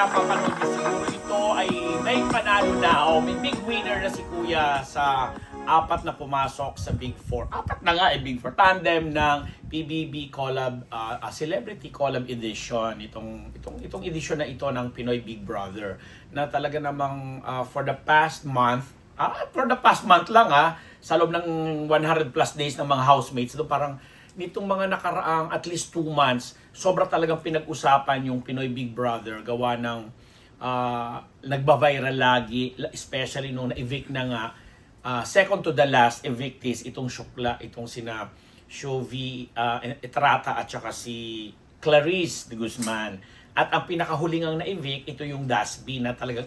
napapanood niyo siguro ito ay may panalo na o may big winner na si Kuya sa apat na pumasok sa Big Four. Apat na nga Big Four. Tandem ng PBB Collab, Celebrity Collab Edition. Itong edition na ito ng Pinoy Big Brother. Na talaga namang for the past month lang sa loob ng 100 plus days ng mga housemates, do parang nitong mga nakaraang at least 2 months, sobra talagang pinag-usapan yung Pinoy Big Brother. Gawa ng nagba-viral lagi, especially nung na-evict na nga, second to the last evictees, itong Shukla, itong sina Shovi Etrata at saka si Clarice de Guzman. At ang pinakahuling ang na-evict, ito yung Dasby na talagang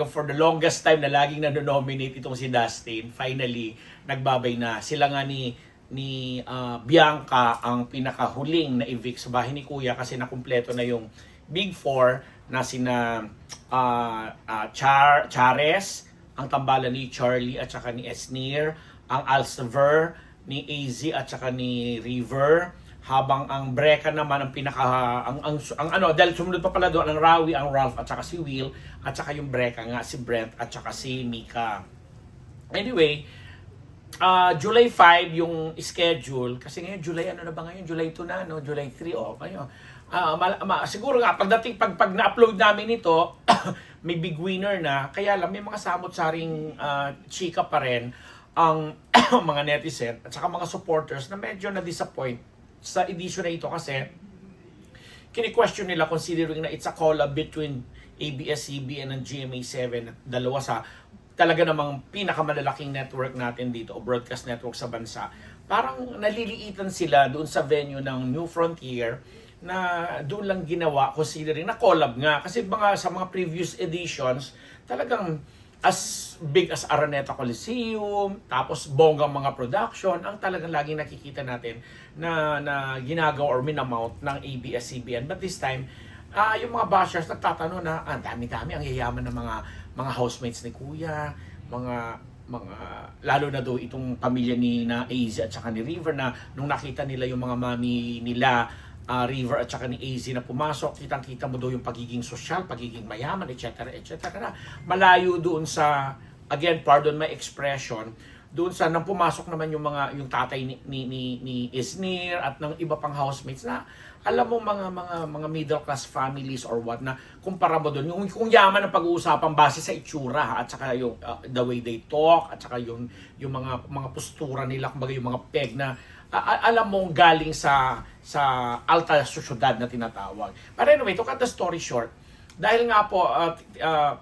for the longest time na laging na-nominate itong si Dustin. Finally, nagbabay na. Sila nga ni Bianca ang pinakahuling na-evict sa bahay ni Kuya kasi nakumpleto na yung Big Four na sina Chares, ang tambalan ni Charlie at saka ni Esnir, ang Alsaver ni AZ at saka ni River, habang ang Breka naman ang dahil sumunod pa pala doon ang Rawi, ang Ralph at saka si Will, at saka yung Breka nga si Brent at saka si Mika. Anyway, July 5 yung schedule kasi ngayon July ano na ba ngayon? July 2 na, no? July 3 ngayon. Siguro nga pagdating pag na-upload namin ito may big winner na, kaya lang may mga samot-saring chika pa rin ang mga netizen at saka mga supporters na medyo na-disappoint sa edition na ito kasi kini-question nila considering na it's a collab between ABS-CBN and GMA7 at dalawa sa talaga namang pinakamalalaking network natin dito o broadcast network sa bansa. Parang naliliitan sila doon sa venue ng New Frontier na doon lang ginawa considering na collab nga. Kasi sa mga previous editions, talagang as big as Araneta Coliseum, tapos bonggang mga production, ang talagang laging nakikita natin na ginagawa or minamount ng ABS-CBN. But this time, yung mga bashers nagtatanong na dami-dami ang yayaman ng mga housemates ni Kuya, mga lalo na do itong pamilya ni na AZ at saka ni River na nung nakita nila yung mga mami nila River at saka ni AZ na pumasok, kitang-kita mo do yung pagiging sosyal, pagiging mayaman, etc. na malayo doon sa, again, pardon my expression, doon sa nang pumasok naman yung tatay ni Isnir at ng iba pang housemates na alam mo mga middle class families or what na kumpara mo doon yung kung yaman ang pag-uusapan base sa itsura at saka yung the way they talk at saka yung mga postura nila, kumbaga yung mga peg na alam mong galing sa alta syudad na tinatawag. But anyway, to cut the story short, dahil nga po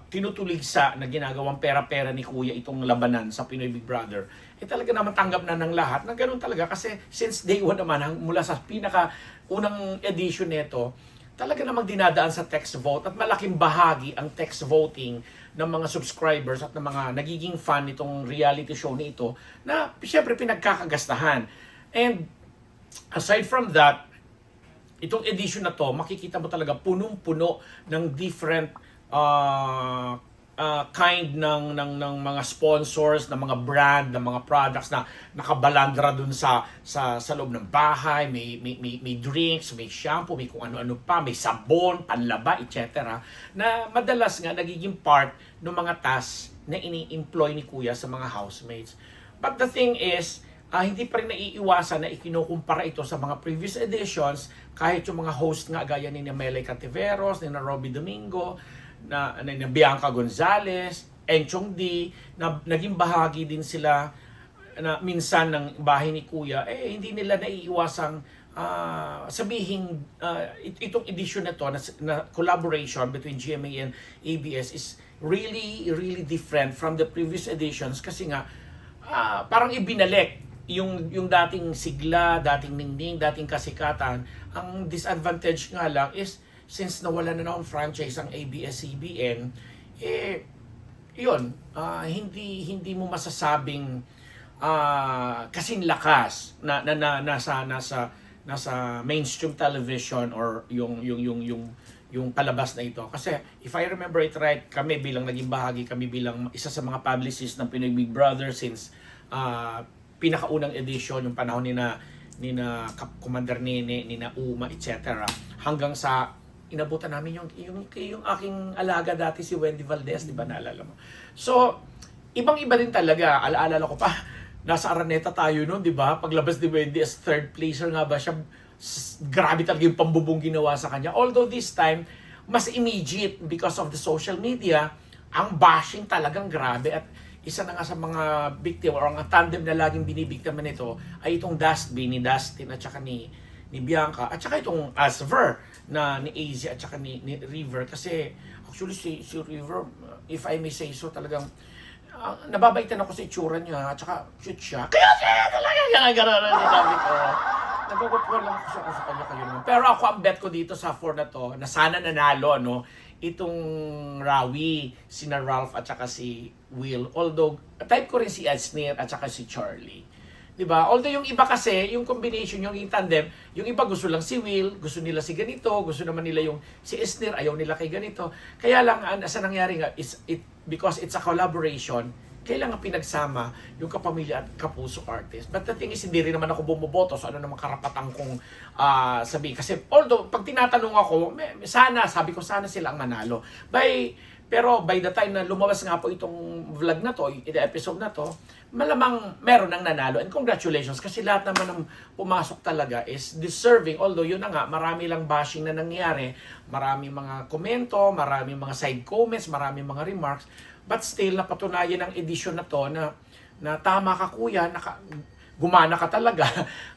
tinutuligsa na ginagawang pera-pera ni Kuya itong labanan sa Pinoy Big Brother, talaga naman tanggap na ng lahat na ganoon talaga kasi since day one naman, mula sa pinaka-unang edition nito, talaga namang dinadaan sa text vote at malaking bahagi ang text voting ng mga subscribers at ng mga nagiging fan nitong reality show nito na siyempre pinagkakagastahan. And aside from that, itong edition na to, makikita mo talaga punong-puno ng different kind ng mga sponsors, ng mga brand, ng mga products na nakabalandra dun sa loob ng bahay, may drinks, may shampoo, may kung ano-ano pa, may sabon, panlaba, etc. na madalas nga nagiging part ng mga tasks na ini-employ ni Kuya sa mga housemates. But the thing is, hindi pa rin naiiwasan na ikinukumpara ito sa mga previous editions kahit yung mga host nga gaya ni Melay Cantiveros, ni Robby Domingo, na Bianca Gonzalez, Enchong D, na naging bahagi din sila na minsan ng bahay ni Kuya, hindi nila naiiwasang sabihin itong edition na to na collaboration between GMA and ABS is really, really different from the previous editions kasi nga parang ibinalik yung dating sigla, dating ningning, dating kasikatan. Ang disadvantage nga lang is since nawala na ng franchise ang ABS-CBN, yun, hindi mo masasabing kasing lakas na nasa mainstream television or yung palabas na ito. Kasi if I remember it right, kami bilang isa sa mga publicists ng Pinoy Big Brother since pinakaunang edition, yung panahon ni na Commander Nene, ni na Uma, etc. hanggang sa inabutan namin yung aking alaga dati si Wendy Valdez, di ba naalala mo? So, ibang-iba din talaga. Alaalala ko pa, nasa Araneta tayo noon, di ba? Paglabas ni Wendy as third placer nga ba siya, grabe talaga yung pambubong ginawa sa kanya. Although this time, mas immediate because of the social media, ang bashing talagang grabe. At isa na nga sa mga victim or ang tandem na laging binibiktima nito ay itong Dusty ni Dustin at saka ni Bianca at saka itong Asver na ni AZ at saka ni River. Kasi actually si River, if I may say so, talagang nababaitan ako sa itsura niya at saka cute siya. Kaya talaga gano'n na sinabi ko. Nagkukutuwa lang ako sa kanya kayo naman. Pero ako ang bet ko dito sa 4 na to na sana nanalo, no? Itong Rawi, sina Ralph at saka si Will. Although, type ko rin si Esnir at saka si Charlie. Diba? Although yung iba kasi, yung combination, yung tandem, yung iba gusto lang si Will, gusto nila si ganito, gusto naman nila yung si Esnir, ayaw nila kay ganito. Kaya lang, sa nangyari nga, because it's a collaboration, kailangan pinagsama yung kapamilya at kapuso artist. But the thing is, hindi rin naman ako bumoboto, so ano naman karapatan kong sabihin. Kasi although, pag tinatanong ako, sabi ko sana sila ang manalo. Pero by the time na lumabas nga po itong vlog na to, episode na to, malamang meron ng nanalo. And congratulations, kasi lahat naman ng pumasok talaga is deserving. Although yun na nga, marami lang bashing na nangyari, marami mga komento, marami mga side comments, marami mga remarks. But still, napatunayan ng edition na to na tama ka kuya, gumana ka talaga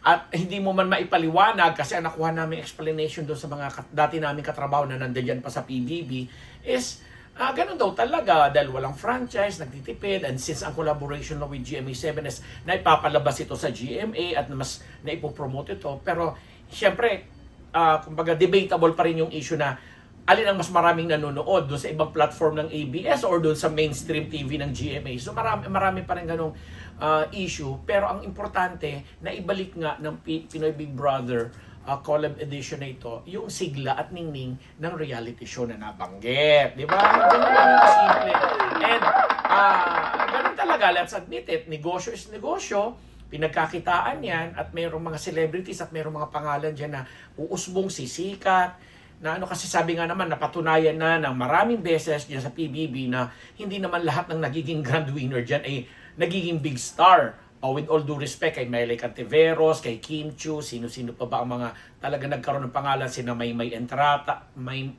at hindi mo man maipaliwanag kasi ang nakuha namin explanation doon sa mga dati namin katrabaho na nandiyan pa sa PBB is ganun daw talaga dahil walang franchise, nagtitipid, and since ang collaboration na with GMA7 is naipapalabas ito sa GMA at mas naipopromote ito. Pero syempre, kumbaga debatable pa rin yung issue na alin ang mas maraming nanonood doon sa ibang platform ng ABS or doon sa mainstream TV ng GMA. So marami pa rin ganong issue. Pero ang importante, na ibalik nga ng Pinoy Big Brother collab edition na ito, yung sigla at ningning ng reality show na nabanggit. Di ba? Ganun lang yung simple. And ganun talaga, let's admit it, negosyo is negosyo. Pinagkakitaan yan at mayroong mga celebrities at mayroong mga pangalan dyan na uusbong, sisikat, na kasi sabi nga naman, napatunayan na ng maraming beses dyan sa PBB na hindi naman lahat ng nagiging grand winner dyan ay nagiging big star. With all due respect kay Maylay Cantiveros, kay Kim Chiu, sino-sino pa ba ang mga talaga nagkaroon ng pangalan, sina May Entrata, May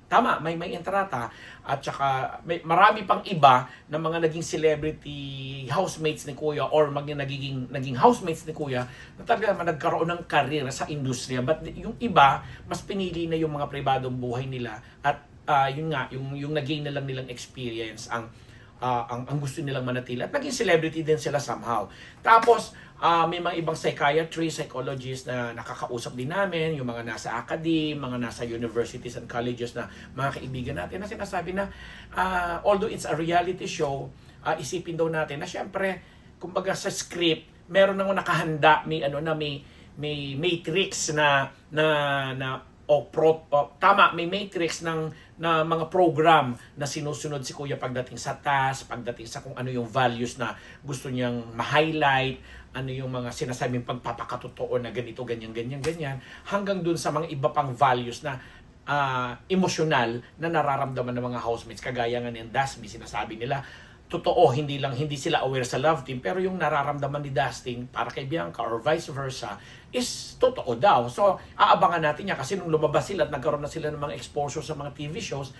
Entrata, at saka marami pang iba na mga naging celebrity housemates ni Kuya or naging housemates ni Kuya na talaga nagkaroon ng career sa industriya. But yung iba, mas pinili na yung mga pribadong buhay nila at yun nga, yung nagain na lang nilang experience ang gusto nilang manatili. At naging celebrity din sila somehow. Tapos, may mga ibang psychologists na nakakausap din namin, yung mga nasa academe, mga nasa universities and colleges na mga kaibigan natin na sinasabi na although it's a reality show, isipin daw natin na syempre, kumbaga sa script, meron nang nakahanda, may matrix may matrix na mga program na sinusunod si Kuya pagdating sa task, pagdating sa kung ano yung values na gusto niyang ma-highlight, ano yung mga sinasabing pagpapakatotoo na ganito, ganyan, hanggang dun sa mga iba pang values na emosyonal na nararamdaman ng mga housemates. Kagaya nga ni Dasby, sinasabi nila, totoo, hindi sila aware sa love team, pero yung nararamdaman ni Dustin para kay Bianca or vice versa is totoo daw. So, aabangan natin yan kasi nung lumabas sila at nagkaroon na sila ng mga exposure sa mga TV shows,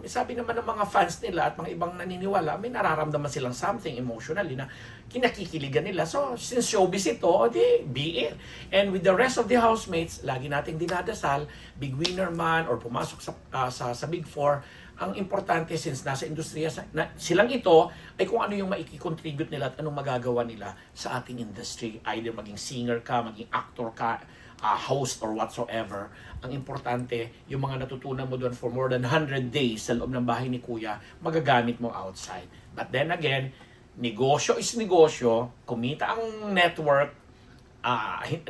sabi naman ng mga fans nila at mga ibang naniniwala, may nararamdaman silang something emotionally na kinakikiligan nila. So, since showbiz ito, di, be it. And with the rest of the housemates, lagi nating dinadasal, big winner man or pumasok sa Big Four, ang importante since nasa industriya silang ito ay kung ano yung maikikontribute nila at anong magagawa nila sa ating industry. Either maging singer ka, maging actor ka, host or whatsoever. Ang importante, yung mga natutunan mo doon for more than 100 days sa loob ng bahay ni Kuya, magagamit mo outside. But then again, negosyo is negosyo, kumita ang network,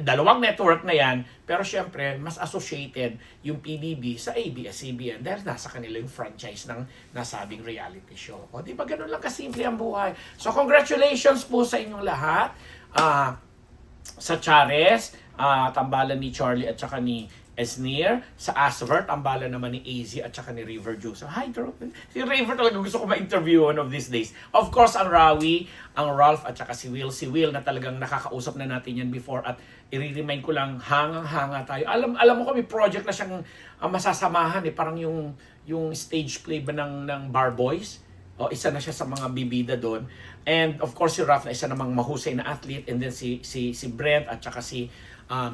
dalawang network na yan, pero syempre, mas associated yung PBB sa ABS-CBN dahil nasa kanila yung franchise ng nasabing reality show. O, di ba ganun lang kasimple ang buhay? So, congratulations po sa inyong lahat. Sa Chares, tambalan ni Charlie at saka ni Esnir. Sa Asver, tambalan naman ni AZ at saka ni River Ju. So, hi, girl. Si River talaga gusto ko ma-interview one of these days. Of course, ang Rawi, ang Ralph at saka si Will. Si Will na talagang nakakausap na natin yan before at i-remind ko lang, hangang-hanga tayo. Alam mo ko, may project na siyang masasamahan eh. Parang yung stage play ba ng Bar Boys. O, isa na siya sa mga bibida doon. And of course, si Ralph na isa namang mahusay na athlete. And then si Brent at saka si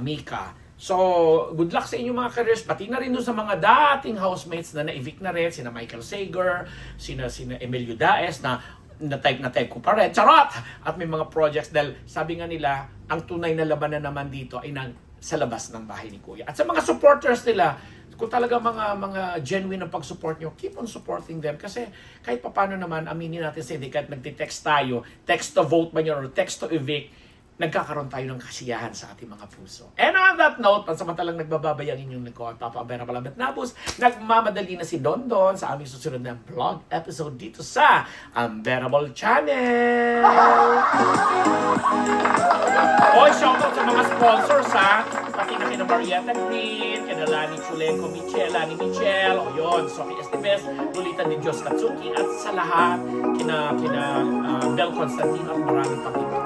Mika. So, good luck sa inyong mga careers. Pati na rin doon sa mga dating housemates na na-evict na rin. Sina Michael Sager, sina Emilio Daes na na-type ko pa rin. Charot! At may mga projects dahil sabi nga nila, ang tunay na labanan naman dito ay sa labas ng bahay ni Kuya. At sa mga supporters nila, kung talaga mga genuine ang pag-support nyo, keep on supporting them. Kasi kahit papano naman, aminin natin sa hindi, kahit nagtitext tayo, text to vote man yun or text to evict, nagkakaroon tayo ng kasiyahan sa ating mga puso. And on that note, pansamantalang nagbababay ang inyong nagkuhan, Papa Abera Palabet Nabus, nagmamadali na si Don Don sa aming susunod na vlog episode dito sa Unbearable Channel. Oy, shoutout sa mga sponsors ha. Pati na kina Marietta Green, kina Lani Chulenko Lani Michelle, o yun, Sophie Estevez, Lolita Di Dios Katsuki, at sa lahat, kina Bel Constantino at maraming pang iba.